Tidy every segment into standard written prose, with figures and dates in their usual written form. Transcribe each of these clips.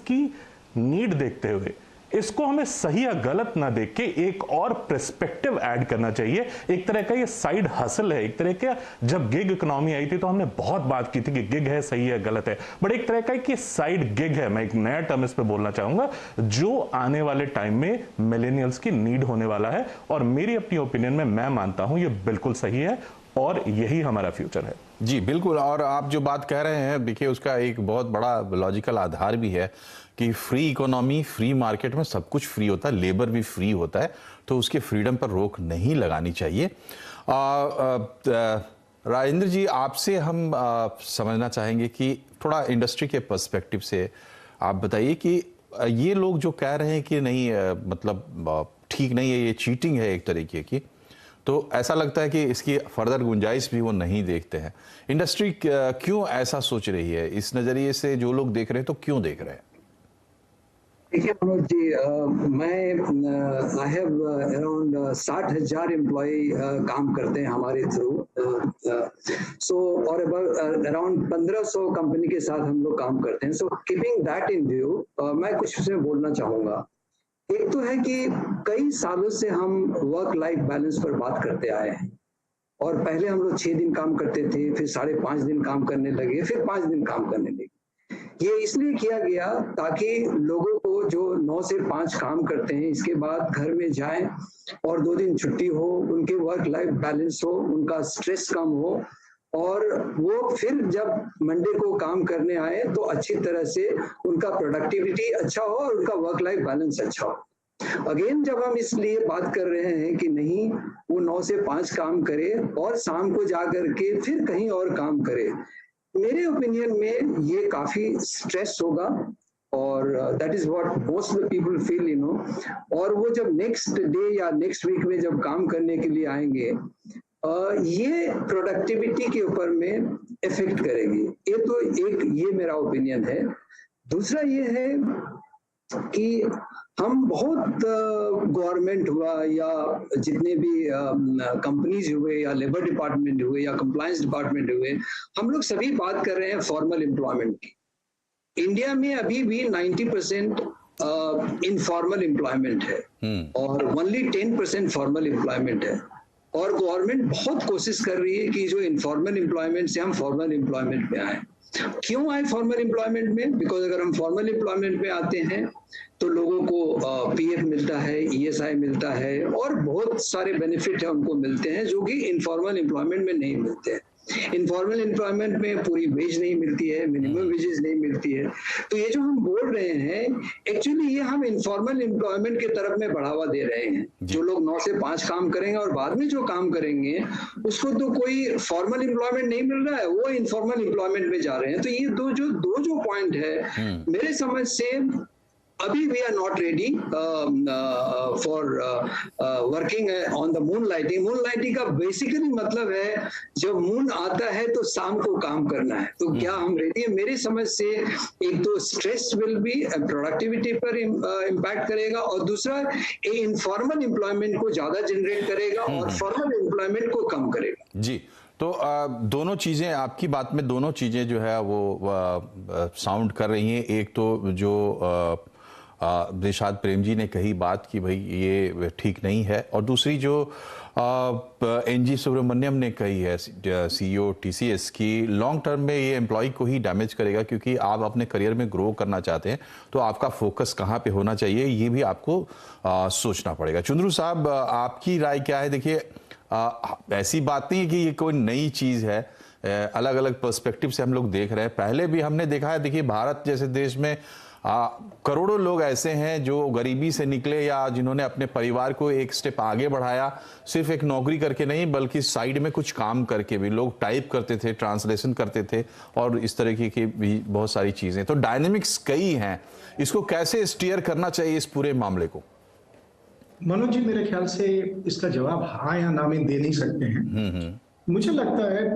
की नीड देखते हुए इसको हमें सही या गलत ना देख के एक और पर्सपेक्टिव ऐड करना चाहिए। एक तरह का ये साइड हसल है, एक तरह का, जब गिग इकोनॉमी आई थी तो हमने बहुत बात की थी कि गिग है, सही है, गलत है, बट एक तरह का कि साइड गिग है, मैं एक नया टर्म इस पे बोलना चाहूंगा, जो आने वाले टाइम में मिलेनियल्स की नीड होने वाला है। और मेरी अपनी ओपिनियन में मैं मानता हूं ये बिल्कुल सही है और यही हमारा फ्यूचर है। जी बिल्कुल, और आप जो बात कह रहे हैं देखिए उसका एक बहुत बड़ा लॉजिकल आधार भी है कि फ्री इकोनॉमी, फ्री मार्केट में सब कुछ फ्री होता है, लेबर भी फ्री होता है, तो उसके फ्रीडम पर रोक नहीं लगानी चाहिए। राजेंद्र जी, आपसे हम समझना चाहेंगे कि थोड़ा इंडस्ट्री के पर्सपेक्टिव से आप बताइए कि ये लोग जो कह रहे हैं कि नहीं मतलब ठीक नहीं है, ये चीटिंग है एक तरीके की, तो ऐसा लगता है कि इसकी फर्दर गुंजाइश भी वो नहीं देखते हैं। इंडस्ट्री क्यों ऐसा सोच रही है? इस नजरिए से जो लोग देख रहे हैं तो क्यों देख रहे हैं? देखिए मनोज जी, मैं आई हैव अराउंड 60,000 एम्प्लॉय काम करते हैं हमारे थ्रू, सो और अराउंड 1500 कंपनी के साथ हम लोग काम करते हैं। So keeping that in view, मैं कुछ उसमें बोलना चाहूंगा। एक तो है कि कई सालों से हम वर्क लाइफ बैलेंस पर बात करते आए हैं, और पहले हम लोग 6 दिन काम करते थे, फिर 5.5 दिन काम करने लगे, फिर 5 दिन काम करने लगे। ये इसलिए किया गया ताकि लोगों को जो 9 से 5 काम करते हैं, इसके बाद घर में जाएं और 2 दिन छुट्टी हो, उनके वर्क लाइफ बैलेंस हो, उनका स्ट्रेस कम हो, और वो फिर जब मंडे को काम करने आए तो अच्छी तरह से उनका प्रोडक्टिविटी अच्छा हो और उनका वर्क लाइफ बैलेंस अच्छा हो। अगेन जब हम इसलिए बात कर रहे हैं कि नहीं वो 9 से 5 काम करे और शाम को जा करके फिर कहीं और काम करे, मेरे ओपिनियन में ये काफी स्ट्रेस होगा, और that is what most of the people feel, you know. और वो जब नेक्स्ट डे या नेक्स्ट वीक में जब काम करने के लिए आएंगे, ये प्रोडक्टिविटी के ऊपर में इफेक्ट करेगी। ये तो एक ये मेरा ओपिनियन है। दूसरा ये है कि हम बहुत गवर्नमेंट हुआ या जितने भी कंपनीज हुए या लेबर डिपार्टमेंट हुए या कंप्लायंस डिपार्टमेंट हुए, हम लोग सभी बात कर रहे हैं फॉर्मल एम्प्लॉयमेंट की। इंडिया में अभी भी 90% इनफॉर्मल एम्प्लॉयमेंट है और ओनली 10% फॉर्मल एम्प्लॉयमेंट है। और गवर्नमेंट बहुत कोशिश कर रही है कि जो इनफॉर्मल एम्प्लॉयमेंट से हम फॉर्मल एम्प्लॉयमेंट में आए। क्यों आए फॉर्मल एम्प्लॉयमेंट में? बिकॉज अगर हम फॉर्मल एम्प्लॉयमेंट में आते हैं तो लोगों को पीएफ मिलता है, ईएसआई मिलता है और बहुत सारे बेनिफिट है उनको मिलते हैं जो कि इनफॉर्मल एम्प्लॉयमेंट में नहीं मिलते हैं। इनफॉर्मल एम्प्लॉयमेंट में पूरी वेज नहीं मिलती है, मिनिमम वेजेस नहीं मिलती है। तो ये जो हम बोल रहे हैं, एक्चुअली ये हम इनफॉर्मल एम्प्लॉयमेंट की तरफ में बढ़ावा दे रहे हैं। जो लोग 9 से 5 काम करेंगे और बाद में जो काम करेंगे उसको तो कोई फॉर्मल एम्प्लॉयमेंट नहीं मिल रहा है, वो इनफॉर्मल एम्प्लॉयमेंट में जा रहे हैं। तो ये दो जो पॉइंट है मेरे समझ से अभी we are not ready for working on the moonlighting. Moonlighting का बेसिकली मतलब है जब मून आता है तो शाम को काम करना है। तो क्या हम रेडी है? मेरी समझ से एक तो स्ट्रेस विल बी प्रोडक्टिविटी पर इम्पैक्ट करेगा, और दूसरा इनफॉर्मल एम्प्लॉयमेंट को ज्यादा जनरेट करेगा और फॉर्मल एम्प्लॉयमेंट को कम करेगा। जी, तो दोनों चीज़ें, आपकी बात में दोनों चीज़ें जो है वो साउंड कर रही हैं। एक तो जो दिलशाद प्रेम जी ने कही बात कि भाई ये ठीक नहीं है, और दूसरी जो एनजी सुब्रमण्यम ने कही है, सीईओ टीसीएस की, लॉन्ग टर्म में ये एम्प्लॉय को ही डैमेज करेगा, क्योंकि आप अपने करियर में ग्रो करना चाहते हैं तो आपका फोकस कहाँ पे होना चाहिए ये भी आपको सोचना पड़ेगा। चुंद्रू साहब, आपकी राय क्या है? देखिए ऐसी बात नहीं है कि ये कोई नई चीज़ है, अलग अलग पर्सपेक्टिव से हम लोग देख रहे हैं। पहले भी हमने देखा है, देखिए भारत जैसे देश में करोड़ों लोग ऐसे हैं जो गरीबी से निकले या जिन्होंने अपने परिवार को एक स्टेप आगे बढ़ाया, सिर्फ एक नौकरी करके नहीं बल्कि साइड में कुछ काम करके भी। लोग टाइप करते थे, ट्रांसलेशन करते थे और इस तरीके की भी बहुत सारी चीज़ें। तो डायनेमिक्स कई हैं, इसको कैसे स्टीयर करना चाहिए इस पूरे मामले को? मनोज जी, मेरे ख्याल से इसका जवाब हाँ या ना में दे नहीं सकते हैं। मुझे लगता है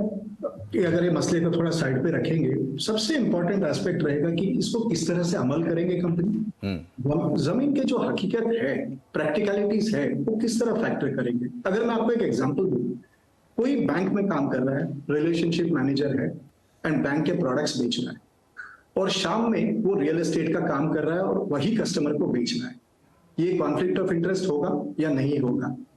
कि अगर ये मसले को थोड़ा साइड पे रखेंगे, सबसे इंपॉर्टेंट एस्पेक्ट रहेगा कि इसको किस तरह से अमल करेंगे कंपनी। जमीन के जो हकीकत है, प्रैक्टिकलिटीज है, वो किस तरह फैक्टर करेंगे। अगर मैं आपको एक एग्जांपल दूं, कोई बैंक में काम कर रहा है, रिलेशनशिप मैनेजर है एंड बैंक के प्रोडक्ट्स बेच रहा है, और शाम में वो रियल एस्टेट का काम कर रहा है और वही कस्टमर को बेचना है। ये कॉन्फ्लिक्ट ऑफ इंटरेस्ट होगा या नहीं होगा?